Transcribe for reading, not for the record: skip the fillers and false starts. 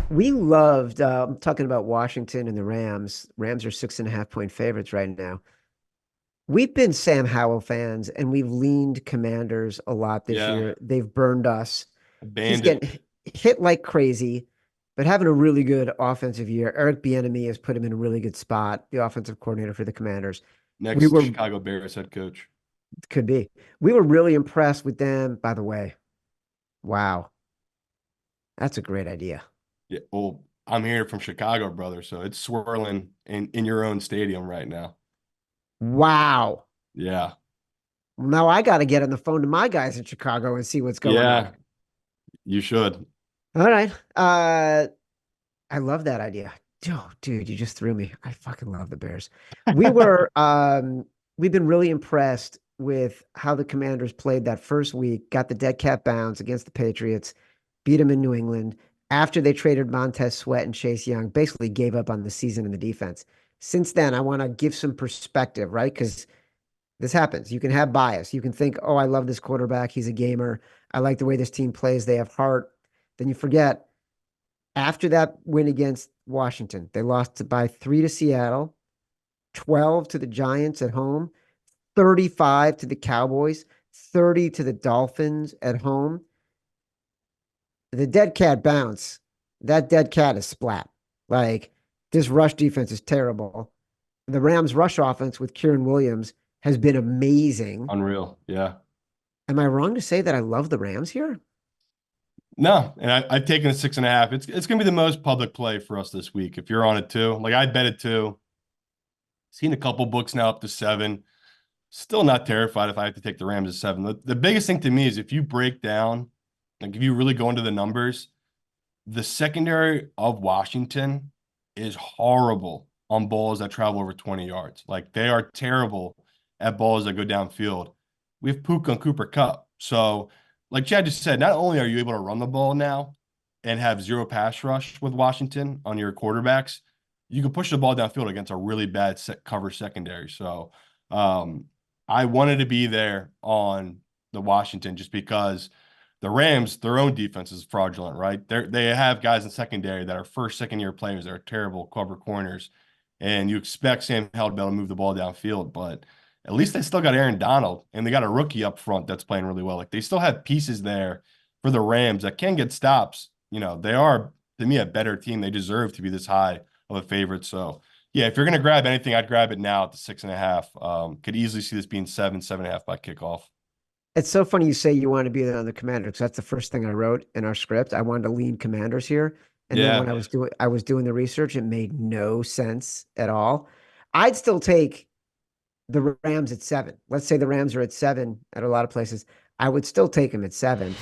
We loved talking about Washington and the Rams. Rams are 6.5 point favorites right now. We've been Sam Howell fans and we've leaned Commanders a lot this Yeah, year. They've burned us. He's abandoned. getting hit like crazy, but having a really good offensive year. Eric Bieniemy has put him in a really good spot, the offensive coordinator for the Commanders. We Next were Chicago Bears head coach. Could be. We were really impressed with them, by the way. Wow, that's a great idea. Yeah, well, I'm here from Chicago, brother, so it's swirling in your own stadium right now. Wow. Yeah, Now I got to get on the phone to my guys in Chicago and see what's going on. yeah, you should. All right. I love that idea. Oh, dude, you just threw me. I fucking love the Bears. We were we've been really impressed with how the Commanders played that first week, got the dead cat bounce against the Patriots, beat them in New England after they traded Montez Sweat and Chase Young, basically gave up on the season and the defense. Since then, I want to give some perspective, right? Because this happens. You can have bias. You can think, oh, I love this quarterback. He's a gamer. I like the way this team plays. They have heart. Then you forget after that win against Washington, they lost by 3 to Seattle, 12 to the Giants at home, 35 to the Cowboys, 30 to the Dolphins at home. The dead cat bounce. That dead cat is splat. Like, this rush defense is terrible. The Rams rush offense with Kieran Williams has been amazing. Unreal. Yeah. Am I wrong to say that I love the Rams here? No, and I've taken a 6.5. It's gonna be the most public play for us this week. If you're on it too, like I bet it too. Seen a couple books now up to 7. Still not terrified if I have to take the Rams at 7. The biggest thing to me is if you break down, like if you really go into the numbers, the secondary of Washington is horrible on balls that travel over 20 yards. Like they are terrible at balls that go downfield. We have Puka and Cooper Cup. So, like Chad just said, not only are you able to run the ball now and have zero pass rush with Washington on your quarterbacks, you can push the ball downfield against a really bad cover secondary. So, um, I wanted to be there on the Washington just because the Rams, their own defense is fraudulent, right? They have guys in secondary that are first, second year players that are terrible cover corners. And you expect Sam Howell to be able to move the ball downfield, but at least they still got Aaron Donald and they got a rookie up front that's playing really well. Like they still have pieces there for the Rams that can get stops. You know, they are to me a better team. They deserve to be this high of a favorite. So yeah, if you're gonna grab anything, I'd grab it now at the 6.5. Could easily see this being 7, 7.5 by kickoff. It's so funny you say you want to be on the Commanders because that's the first thing I wrote in our script. I wanted to lean Commanders here, and then when Yeah. I was doing the research, it made no sense at all. I'd still take the Rams at 7. Let's say the Rams are at 7 at a lot of places. I would still take them at 7.